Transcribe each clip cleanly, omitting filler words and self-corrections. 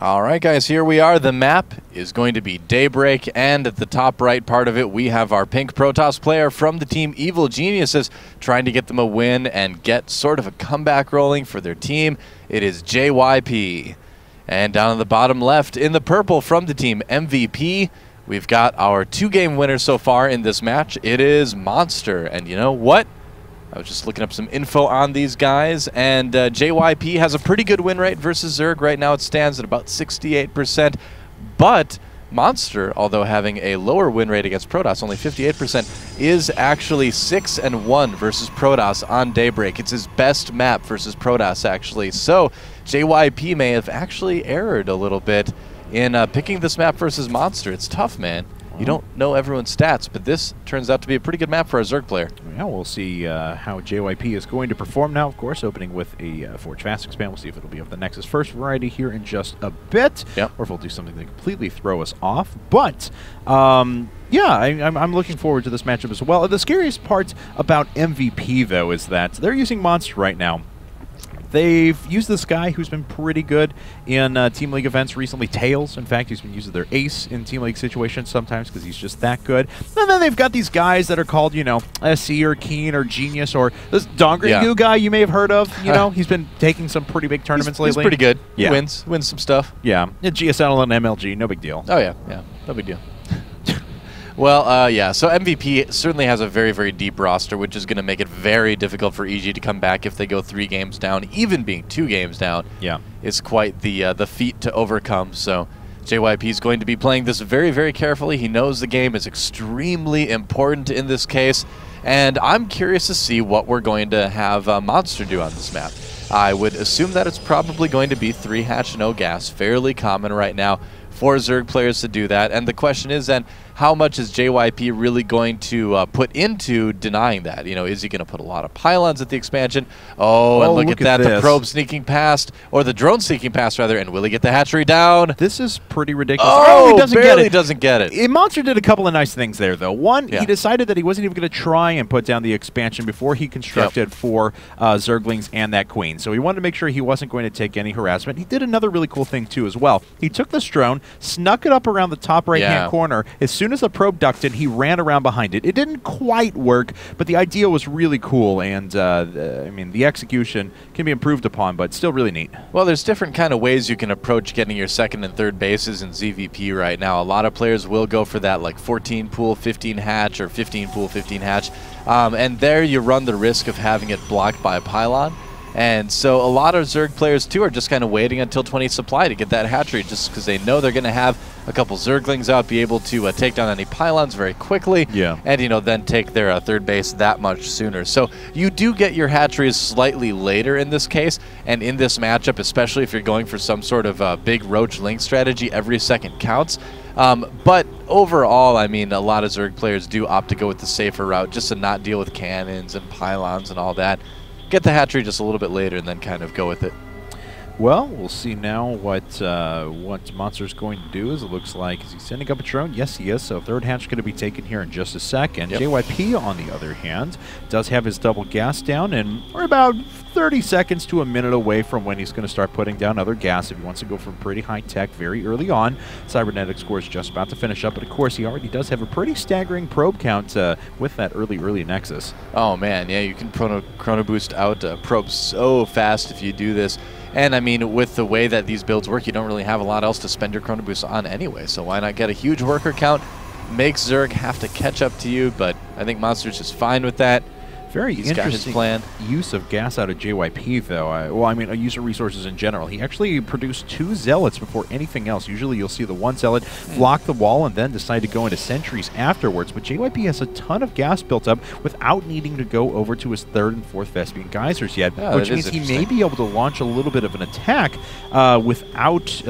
All right, guys, here we are. The map is going to be Daybreak, and at the top right part of it, we have our pink Protoss player from the team Evil Geniuses trying to get them a win and get sort of a comeback rolling for their team. It is JYP. And down on the bottom left, in the purple from the team MVP, we've got our 2-game winner so far in this match. It is Monster. And you know what? I was just looking up some info on these guys, and JYP has a pretty good win rate versus Zerg. Right now it stands at about 68%, but Monster, although having a lower win rate against Protoss, only 58%, is actually 6-1 versus Protoss on Daybreak. It's his best map versus Protoss, actually. So JYP may have actually erred a little bit in picking this map versus Monster. It's tough, man. You don't know everyone's stats, but this turns out to be a pretty good map for a Zerg player. Yeah, we'll see how JYP is going to perform now, of course, opening with a Forge Fast expand. We'll see if it'll be of the Nexus First variety here in just a bit, or if we'll do something to completely throw us off. But, yeah, I'm looking forward to this matchup as well. The scariest part about MVP, though, is that they're using Monster right now. They've used this guy who's been pretty good in Team League events recently. Tails, in fact, he's been used as their ace in Team League situations sometimes because he's just that good. And then they've got these guys that are called, you know, SC or Keen or Genius, or this Dongringu guy you may have heard of. You know, he's been taking some pretty big tournaments lately. He's pretty good. Yeah. Wins some stuff. Yeah. GSL and MLG, no big deal. Oh, yeah. Yeah, no big deal. Well, yeah, so MVP certainly has a very, very deep roster, which is going to make it very difficult for EG to come back if they go 3 games down. Even being 2 games down is quite the feat to overcome. So JYP is going to be playing this very, very carefully. He knows the game is extremely important in this case, and I'm curious to see what we're going to have Monster do on this map. I would assume that it's probably going to be 3 hatch, no gas, fairly common right now for Zerg players to do that. And the question is then, how much is JYP really going to put into denying that? You know, is he going to put a lot of pylons at the expansion? Oh, and look at that, the probe sneaking past, or the drone sneaking past, rather, and will he get the hatchery down? This is pretty ridiculous. Oh, he doesn't get it. Monster did a couple of nice things there, though. One, he decided that he wasn't even going to try and put down the expansion before he constructed for Zerglings and that queen. So he wanted to make sure he wasn't going to take any harassment. He did another really cool thing, too, as well. He took this drone, snuck it up around the top right-hand corner. As soon as the probe ducked in, he ran around behind it. It didn't quite work, but the idea was really cool, and I mean, the execution can be improved upon, but still really neat. Well, there's different kind of ways you can approach getting your 2nd and 3rd bases in ZVP right now. A lot of players will go for that, like 14 pool, 15 hatch, or 15 pool, 15 hatch, and there you run the risk of having it blocked by a pylon. And so a lot of Zerg players, too, are just kind of waiting until 20 supply to get that hatchery, just because they know they're going to have a couple Zerglings out, be able to take down any pylons very quickly, and, you know, then take their 3rd base that much sooner. So you do get your hatcheries slightly later in this case, and in this matchup, especially if you're going for some sort of big Roach Link strategy, every second counts. But overall, I mean, a lot of Zerg players do opt to go with the safer route, just to not deal with cannons and pylons and all that. Get the hatchery just a little bit later and then kind of go with it. Well, we'll see now what Monster's going to do. Is it looks like, is he sending up a drone? Yes, he is. So 3rd hatch going to be taken here in just a second. JYP, on the other hand, does have his double gas down, and we're about 30 seconds to a minute away from when he's going to start putting down other gas if he wants to go for pretty high tech very early on. Cybernetic score is just about to finish up, but of course he already does have a pretty staggering probe count with that early Nexus. Oh man, yeah, you can chrono boost out probes so fast if you do this. And I mean, with the way that these builds work, you don't really have a lot else to spend your chrono boost on anyway, so why not get a huge worker count, make Zerg have to catch up to you, but I think Monster's just fine with that. Very interesting use of gas out of JYP, though. Well, I mean, use of resources in general. He actually produced 2 zealots before anything else. Usually you'll see the 1 zealot block the wall and then decide to go into sentries afterwards. But JYP has a ton of gas built up without needing to go over to his 3rd and 4th Vespian geysers yet, which means he may be able to launch a little bit of an attack without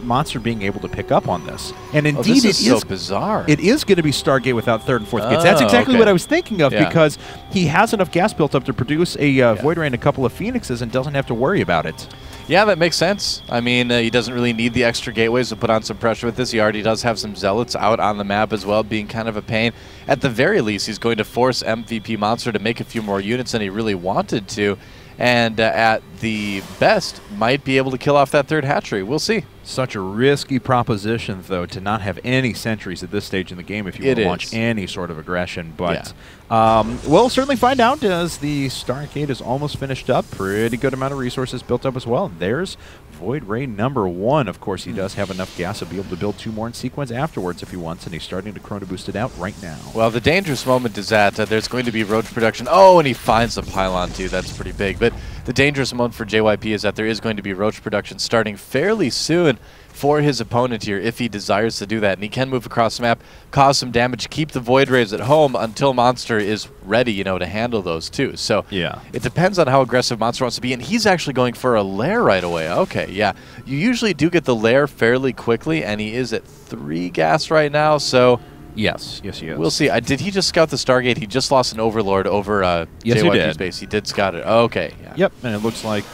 Monster being able to pick up on this. And indeed, this is so bizarre. It is going to be Stargate without 3rd and 4th gates. That's exactly what I was thinking of, because he has enough gas built up to produce a Void Ray and a couple of Phoenixes and doesn't have to worry about it. Yeah, that makes sense. I mean, he doesn't really need the extra gateways to put on some pressure with this. He already does have some Zealots out on the map as well, being kind of a pain. At the very least, he's going to force MVP.Monster to make a few more units than he really wanted to. And at the best, might be able to kill off that 3rd hatchery. We'll see. Such a risky proposition, though, to not have any sentries at this stage in the game if you want to launch any sort of aggression. But we'll certainly find out as the Stargate is almost finished up. Pretty good amount of resources built up as well. And there's Void Ray #1. Of course, he does have enough gas to be able to build 2 more in sequence afterwards if he wants, and he's starting to chrono boost it out right now. Well, the dangerous moment is that there's going to be roach production. Oh, and he finds the pylon, too. That's pretty big. But the dangerous moment for JYP is that there is going to be roach production starting fairly soon for his opponent here if he desires to do that. And he can move across the map, cause some damage, keep the Void Rays at home until Monster is ready, you know, to handle those too. So it depends on how aggressive Monster wants to be. And he's actually going for a lair right away. Okay, yeah. You usually do get the lair fairly quickly, and he is at 3 gas right now, so... Yes, he is. We'll see. Did he just scout the Stargate? He just lost an Overlord over JYP's base. He did scout it. Okay. Yeah. Yep, and it looks like...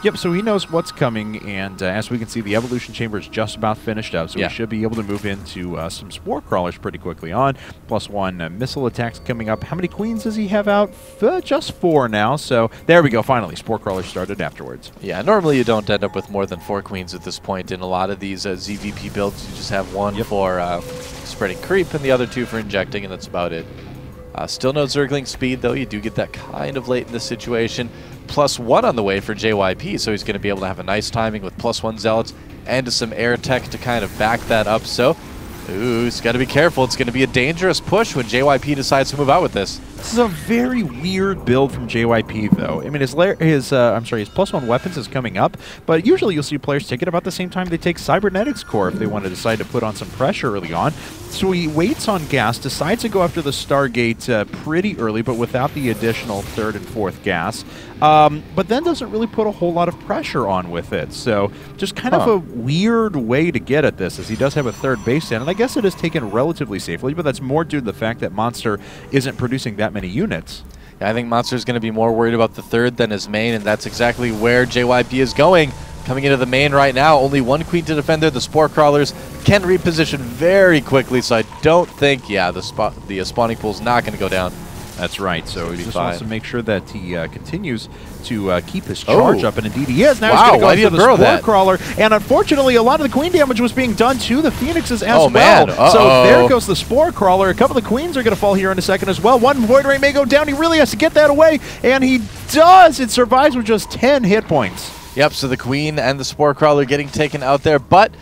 Yep, so he knows what's coming, and as we can see, the Evolution Chamber is just about finished up, so we should be able to move into some Spore Crawlers pretty quickly on. +1 missile attacks coming up. How many Queens does he have out? Just 4 now, so there we go, finally. Spore Crawlers started afterwards. Yeah, normally you don't end up with more than 4 Queens at this point. In a lot of these ZVP builds, you just have 1 for spreading creep and the other 2 for injecting, and that's about it. Still no Zergling speed, though. You do get that kind of late in this situation. +1 on the way for JYP, so he's going to be able to have a nice timing with +1 Zealots and some air tech to kind of back that up. So, he's got to be careful. It's going to be a dangerous push when JYP decides to move out with this. This is a very weird build from JYP, though. I mean, his +1 weapons is coming up, but usually you'll see players take it about the same time they take Cybernetics Core if they want to decide to put on some pressure early on. So he waits on gas, decides to go after the Stargate pretty early, but without the additional 3rd and 4th gas, but then doesn't really put a whole lot of pressure on with it. So just kind of a weird way to get at this, as he does have a 3rd base stand, and I guess it is taken relatively safely, but that's more due to the fact that Monster isn't producing that many units. Yeah, I think Monster's going to be more worried about the 3rd than his main, and that's exactly where JYP is going. Coming into the main right now, only 1 Queen to defend there. The Spore Crawlers can reposition very quickly, so I don't think, the spawning pool's not going to go down. That's right, so he just wants to make sure that he continues to keep his charge up, and indeed he is. Now he's going to go into the Spore Crawler, and unfortunately a lot of the Queen damage was being done to the Phoenixes as well. So there goes the Spore Crawler. A couple of the Queens are going to fall here in a second as well. 1 Void Ray may go down. He really has to get that away, and he does. It survives with just 10 hit points. Yep, so the Queen and the Spore Crawler getting taken out there, but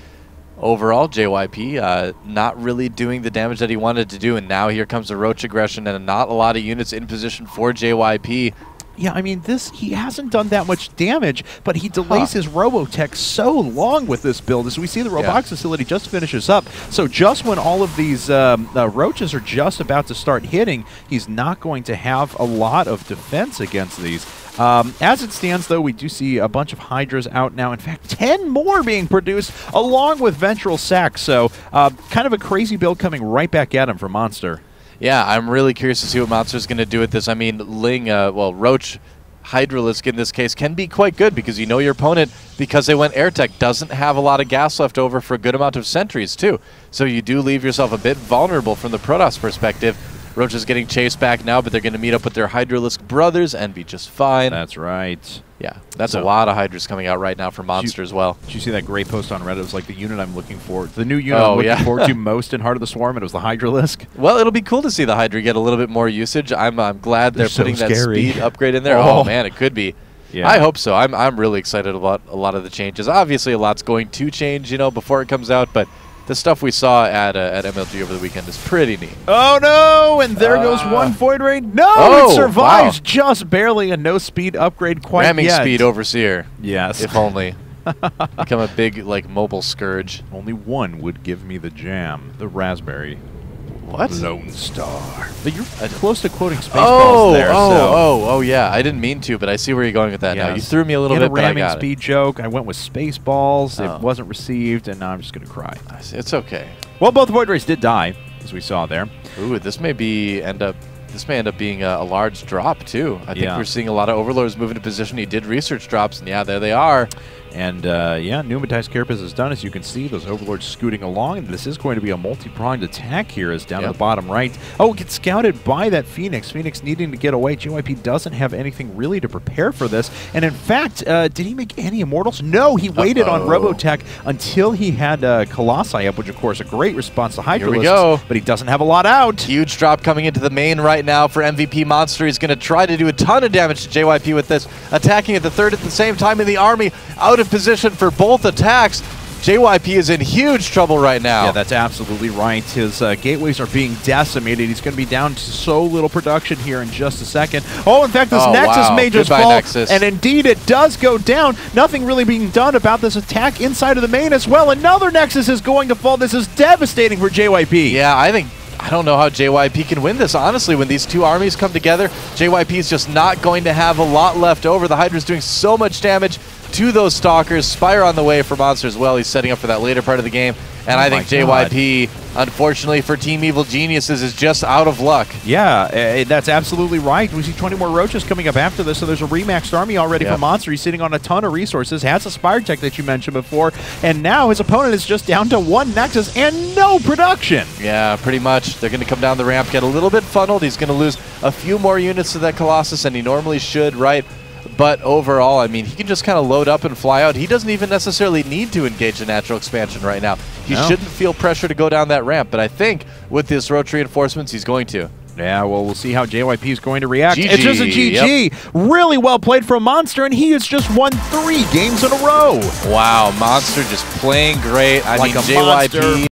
overall, JYP not really doing the damage that he wanted to do, and now here comes the Roach aggression and not a lot of units in position for JYP. Yeah, I mean, he hasn't done that much damage, but he delays his Robotech so long with this build. As we see, the Robotics facility just finishes up, so just when all of these Roaches are just about to start hitting, he's not going to have a lot of defense against these. As it stands, though, we do see a bunch of Hydras out now. In fact, 10 more being produced, along with Ventral Sac. So, kind of a crazy build coming right back at him for Monster. Yeah, I'm really curious to see what Monster's going to do with this. I mean, Roach Hydralisk in this case can be quite good because you know your opponent, because they went air tech, doesn't have a lot of gas left over for a good amount of sentries, too. So you do leave yourself a bit vulnerable from the Protoss perspective. Roach is getting chased back now, but they're going to meet up with their Hydralisk brothers and be just fine. That's right. Yeah, that's a lot of Hydras coming out right now for Monster as well. Did you see that great post on Reddit? It was like the unit I'm looking for. The new unit I'm looking forward to most in Heart of the Swarm, and it was the Hydralisk. Well, it'll be cool to see the Hydra get a little bit more usage. I'm glad they're putting that speed upgrade in there. Oh, man, it could be. Yeah. I hope so. I'm really excited about a lot of the changes. Obviously, a lot's going to change, before it comes out, but the stuff we saw at MLG over the weekend is pretty neat. Oh, no! And there goes 1 Void Ray. No! It survives just barely. A no speed upgrade quite Ramming yet. Speed Overseer. Yes. If only. Become a big, mobile scourge. Only one would give me the jam. The Raspberry. What? Lone Star. But you're close to quoting Spaceballs there. Oh, yeah. I didn't mean to, but I see where you're going with that now. You threw me a little bit, but I got it. Ramming speed joke. I went with Spaceballs. It wasn't received, and now I'm just going to cry. It's okay. Well, both Void Rays did die, as we saw there. Ooh, this may end up being a large drop, too. I think we're seeing a lot of Overlords move into position. He did research drops, and yeah, there they are. And yeah, Pneumatized Carapace is done. As you can see, those Overlords scooting along. And this is going to be a multi-pronged attack here, as down to the bottom right. Oh, it gets scouted by that Phoenix. Phoenix needing to get away. JYP doesn't have anything really to prepare for this. And in fact, did he make any Immortals? No, he waited on Robotech until he had Colossi up, which of course a great response to Hydra. Here we go. But he doesn't have a lot out. Huge drop coming into the main right now for MVP.Monster. He's going to try to do a ton of damage to JYP with this. Attacking at the third at the same time in the army. Out of position for both attacks. JYP is in huge trouble right now. Yeah, that's absolutely right. His gateways are being decimated. He's going to be down to so little production here in just a second. Oh, in fact, this Nexus may just fall. Nexus. And indeed, it does go down. Nothing really being done about this attack inside of the main as well. Another Nexus is going to fall. This is devastating for JYP. Yeah, I don't know how JYP can win this, honestly. When these two armies come together, JYP is just not going to have a lot left over. The Hydra's doing so much damage to those Stalkers. Spire on the way for Monster as well. He's setting up for that later part of the game. And I think JYP, unfortunately for Team Evil Geniuses, is just out of luck. Yeah, that's absolutely right. We see 20 more Roaches coming up after this, so there's a remaxed army already for Monster. He's sitting on a ton of resources, has a Spire Tech that you mentioned before, and now his opponent is just down to one Nexus and no production. Yeah, pretty much. They're going to come down the ramp, get a little bit funneled. He's going to lose a few more units to that Colossus, and he normally should, right? But overall, I mean, he can just kind of load up and fly out. He doesn't even necessarily need to engage the natural expansion right now. He shouldn't feel pressure to go down that ramp, but I think with this roach reinforcements, he's going to. Yeah, well, we'll see how JYP is going to react. GG. It's just a GG. Really well played from Monster, and he has just won 3 games in a row. Wow, Monster just playing great. I mean, JYP...